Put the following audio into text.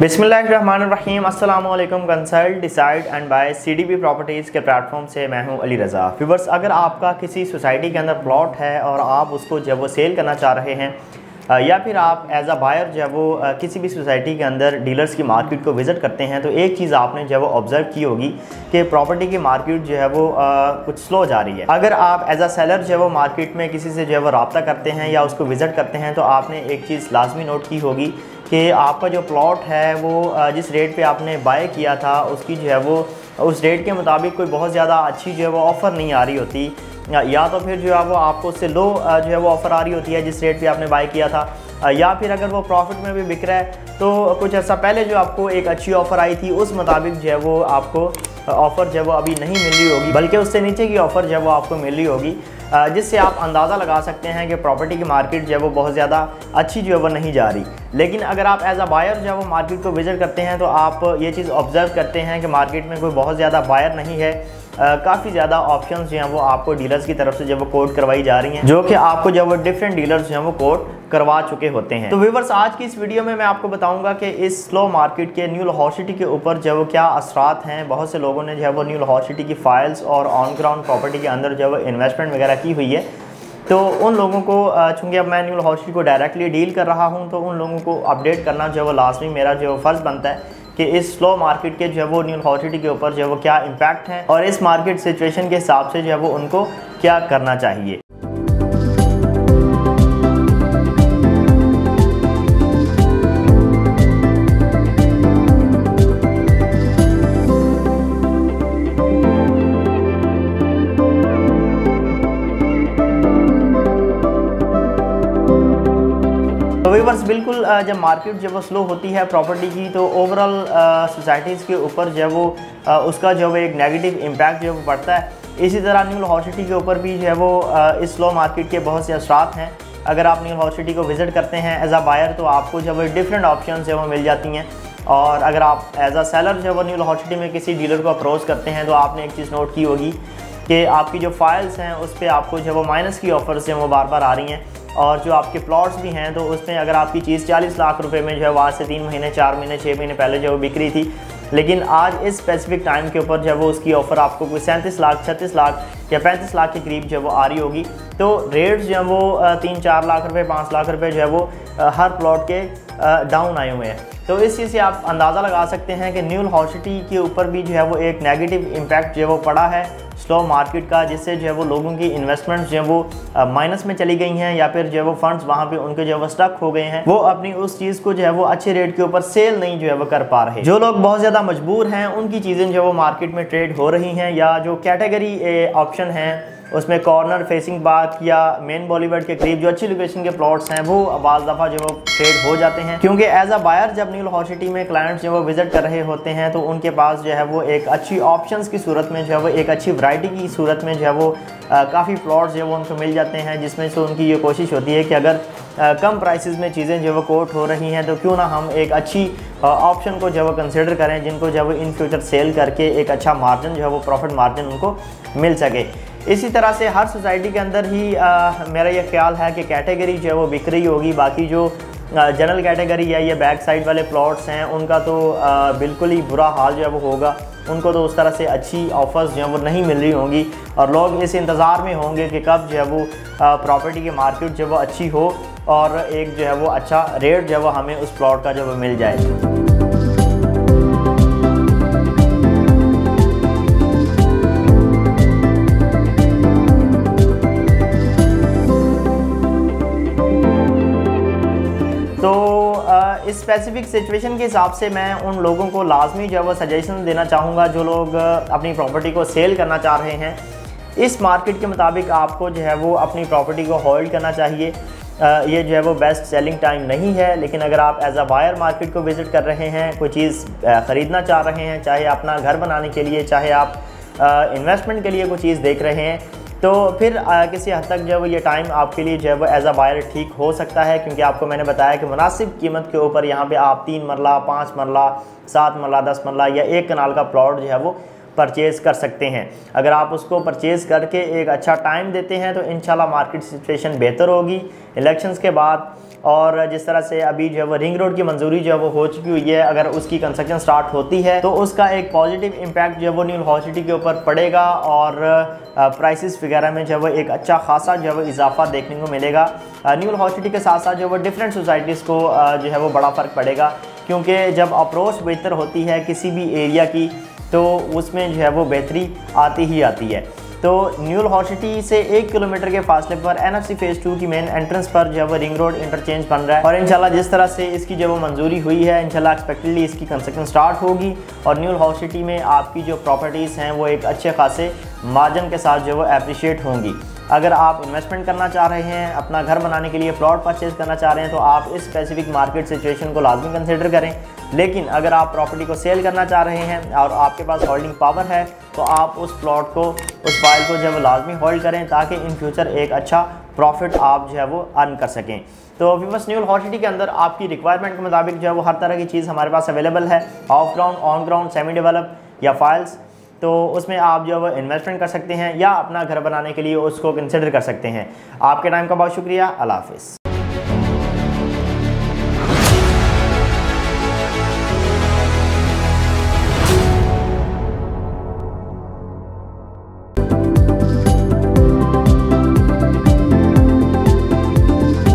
बिस्मिल्लाहिर्रहमानिर्रहीम अस्सलामुअलैकुम। Consult decide and by CDB properties के प्लेटफॉर्म से मैं हूं अली रज़ा। व्यूअर्स, अगर आपका किसी सोसाइटी के अंदर प्लॉट है और आप उसको जो है वो सेल करना चाह रहे हैं या फिर आप एज अ बायर जो है वो किसी भी सोसाइटी के अंदर डीलर्स की मार्केट को विज़िट करते हैं, तो एक चीज़ आपने जो है वो ऑब्ज़र्व की होगी कि प्रॉपर्टी की मार्केट जो है वो कुछ स्लो जा रही है। अगर आप एज अ सेलर जो है वो मार्केट में किसी से जो है वो रब्ता करते हैं या उसको विज़िट करते हैं, तो आपने एक चीज़ लाजमी नोट की होगी कि आपका जो प्लॉट है वो जिस रेट पे आपने बाय किया था उसकी जो है वो उस रेट के मुताबिक कोई बहुत ज़्यादा अच्छी जो है वो ऑफ़र नहीं आ रही होती, या तो फिर जो है वो आपको उससे लो जो है वो ऑफ़र आ रही होती है जिस रेट पे आपने बाय किया था, या फिर अगर वो प्रॉफिट में भी बिक रहा है तो कुछ अर्सा पहले जो आपको एक अच्छी ऑफ़र आई थी उस मुताबिक जो है वो आपको ऑफ़र जो है वो अभी नहीं मिल रही होगी, बल्कि उससे नीचे की ऑफ़र जो है वो आपको मिल रही होगी, जिससे आप अंदाज़ा लगा सकते हैं कि प्रॉपर्टी की मार्केट जो है वो बहुत ज़्यादा अच्छी जो है वो नहीं जा रही। लेकिन अगर आप एज अ बायर जो है वो मार्केट को विज़िट करते हैं तो आप ये चीज़ ऑब्ज़र्व करते हैं कि मार्केट में कोई बहुत ज़्यादा बायर नहीं है। काफ़ी ज़्यादा ऑप्शंस जो हैं वो आपको डीलर्स की तरफ से जो वो कोट करवाई जा रही हैं, जो कि आपको जो वो डिफरेंट डीलर्स जो हैं वो कोट करवा चुके होते हैं। तो व्यूअर्स, आज की इस वीडियो में मैं आपको बताऊंगा कि इस स्लो मार्केट के न्यू लाहौर सिटी के ऊपर जो वो क्या असरात हैं। बहुत से लोगों ने जो है वो न्यू लाहौर सिटी की फाइल्स और ऑन ग्राउंड प्रॉपर्टी के अंदर जो वो इन्वेस्टमेंट वगैरह की हुई है, तो उन लोगों को चूँकि अब मैं न्यू लाहौर सिटी को डायरेक्टली डील कर रहा हूँ, तो उन लोगों को अपडेट करना जो है वो लाजमी मेरा जो फ़र्ज़ बनता है कि इस स्लो मार्केट के जो है वो न्यू लाहौर सिटी के ऊपर जो है वो क्या इम्पैक्ट है और इस मार्केट सिचुएशन के हिसाब से जो है वो उनको क्या करना चाहिए। तो व्यूअर्स, बिल्कुल जब मार्केट जब वो स्लो होती है प्रॉपर्टी की, तो ओवरऑल सोसाइटीज़ के ऊपर जो है वो उसका जो है एक नेगेटिव इम्पैक्ट जो है वो पड़ता है। इसी तरह न्यू लाहौर सिटी के ऊपर भी जो है वो इस स्लो मार्केट के बहुत से असरात हैं। अगर आप न्यू लाहौर सिटी को विज़िट करते हैं एज आ बायर, तो आपको जो है डिफरेंट ऑप्शन जो है वो मिल जाती हैं, और अगर आप एज आ सेलर जो है वो न्यू लाहौर सिटी में किसी डीलर को अप्रोच करते हैं, तो आपने एक चीज़ नोट की होगी कि आपकी जो फाइल्स हैं उस पर आपको जो है वो माइनस की ऑफ़र्स हैं वो बार बार आ रही हैं, और जो आपके प्लॉट्स भी हैं तो उसमें अगर आपकी चीज़ 40 लाख रुपए में जो है वो आज से 3 महीने 4 महीने 6 महीने पहले जो वो बिक रही थी, लेकिन आज इस स्पेसिफिक टाइम के ऊपर जो है वो उसकी ऑफ़र आपको कोई 37 लाख 36 लाख या 35 लाख के करीब जो है वो आ रही होगी। तो रेट्स जो है वो 3-4 लाख रुपए 5 लाख रुपए जो है वो हर प्लॉट के डाउन आए हुए हैं। तो इस चीज़ से आप अंदाज़ा लगा सकते हैं कि न्यू लाहौर सिटी के ऊपर भी जो है वो एक नेगेटिव इम्पैक्ट जो है वो पड़ा है स्लो मार्केट का, जिससे जो है वो लोगों की इन्वेस्टमेंट्स जो है वो माइनस में चली गई हैं, या फिर जो है वो फंड्स वहाँ पे उनके जो है वो स्टक हो गए हैं, वो अपनी उस चीज़ को जो है वो अच्छे रेट के ऊपर सेल नहीं जो है वो कर पा रहे। जो लोग बहुत ज़्यादा मजबूर हैं उनकी चीज़ें जो है वो मार्केट में ट्रेड हो रही हैं, या जो कैटेगरी ऑप्शन हैं उसमें कॉर्नर फेसिंग बाग या मेन बॉलीवुड के करीब जो अच्छी लोकेशन के प्लॉट्स हैं वो बाज़ दफ़ा जो वो ट्रेड हो जाते हैं, क्योंकि एज अ बायर जब न्यू लाहौर सिटी में क्लाइंट्स जो वो विज़िट कर रहे होते हैं तो उनके पास जो है वो एक अच्छी ऑप्शंस की सूरत में जो है वो एक अच्छी वैरायटी की सूरत में जो है वो काफ़ी प्लॉट्स जो है वो उनको मिल जाते हैं, जिसमें से उनकी ये कोशिश होती है कि अगर कम प्राइसेस में चीज़ें जो है वो कोट हो रही हैं तो क्यों ना हम एक अच्छी ऑप्शन को जो है वो कंसिडर करें, जिनको जो है वो इन फ्यूचर सेल करके एक अच्छा मार्जिन जो है वो प्रॉफिट मार्जिन उनको मिल सके। इसी तरह से हर सोसाइटी के अंदर ही मेरा ये ख्याल है कि कैटेगरी जो है वो बिक रही होगी। बाकी जो जनरल कैटेगरी या ये बैक साइड वाले प्लॉट्स हैं उनका तो बिल्कुल ही बुरा हाल जो है वो होगा, उनको तो उस तरह से अच्छी ऑफ़र्स जो है वो नहीं मिल रही होंगी, और लोग इस इंतज़ार में होंगे कि कब जो है वो प्रॉपर्टी की मार्केट जो है वो अच्छी हो और एक जो है वो अच्छा रेट जो है वो हमें उस प्लॉट का जो वो मिल जाए। इस स्पेसिफिक सिचुएशन के हिसाब से मैं उन लोगों को लाजमी जो है वो सजेशन देना चाहूँगा जो लोग अपनी प्रॉपर्टी को सेल करना चाह रहे हैं। इस मार्केट के मुताबिक आपको जो है वो अपनी प्रॉपर्टी को होल्ड करना चाहिए। ये जो है वो बेस्ट सेलिंग टाइम नहीं है, लेकिन अगर आप एज अ बायर मार्केट को विज़िट कर रहे हैं, कोई चीज़ ख़रीदना चाह रहे हैं, चाहे अपना घर बनाने के लिए, चाहे आप इन्वेस्टमेंट के लिए कोई चीज़ देख रहे हैं, तो फिर किसी हद तक जो है ये टाइम आपके लिए जो है वो एज अ बायर ठीक हो सकता है, क्योंकि आपको मैंने बताया कि मुनासिब कीमत के ऊपर यहाँ पे आप 3 मरला 5 मरला 7 मरला 10 मरला या 1 कनाल का प्लॉट जो है वो परचेज़ कर सकते हैं। अगर आप उसको परचेज़ करके एक अच्छा टाइम देते हैं तो इंशाल्लाह मार्केट सिचुएशन बेहतर होगी इलेक्शंस के बाद, और जिस तरह से अभी जो है वो रिंग रोड की मंजूरी जो है वो हो चुकी हुई है, अगर उसकी कंस्ट्रक्शन स्टार्ट होती है तो उसका एक पॉजिटिव इम्पैक्ट जो है वो न्यू लाहौर सिटी के ऊपर पड़ेगा और प्राइसेस वगैरह में जो है वो एक अच्छा खासा जो है वो इजाफा देखने को मिलेगा। न्यू लाहौर सिटी के साथ साथ जो है वो डिफरेंट सोसाइटीज़ को जो है वो बड़ा फ़र्क पड़ेगा, क्योंकि जब अप्रोच बेहतर होती है किसी भी एरिया की तो उसमें जो है वो बेहतरी आती ही आती है। तो न्यू लाहौर सिटी से 1 किलोमीटर के फासले पर NFC फेज़ 2 की मेन एंट्रेंस पर जो है वो रिंग रोड इंटरचेंज बन रहा है और इंशाल्लाह जिस तरह से इसकी जो वो मंजूरी हुई है इंशाल्लाह एक्सपेक्टेडली इसकी कंस्ट्रक्शन स्टार्ट होगी और न्यू लाहौर सिटी में आपकी जो प्रॉपर्टीज़ हैं वो एक अच्छे खासे मार्जिन के साथ जो वो अप्रिशिएट होंगी। अगर आप इन्वेस्टमेंट करना चाह रहे हैं, अपना घर बनाने के लिए प्लॉट परचेज करना चाह रहे हैं तो आप इस स्पेसिफिक मार्केट सिचुएशन को लाजमी कंसिडर करें। लेकिन अगर आप प्रॉपर्टी को सेल करना चाह रहे हैं और आपके पास होल्डिंग पावर है तो आप उस प्लॉट को, उस फाइल को जो है लाजमी होल्ड करें ताकि इन फ्यूचर एक अच्छा प्रॉफिट आप जो है वो अर्न कर सकें। तो वीवर्स, न्यू लाहौर सिटी के अंदर आपकी रिक्वायरमेंट के मुताबिक जो है वो हर तरह की चीज़ हमारे पास अवेलेबल है, of ground, on ground, semi develop या फाइल्स। तो उसमें आप जो है वो इन्वेस्टमेंट कर सकते हैं या अपना घर बनाने के लिए उसको कंसिडर कर सकते हैं। आपके टाइम का बहुत शुक्रिया। अल्लाह हाफ़िज़।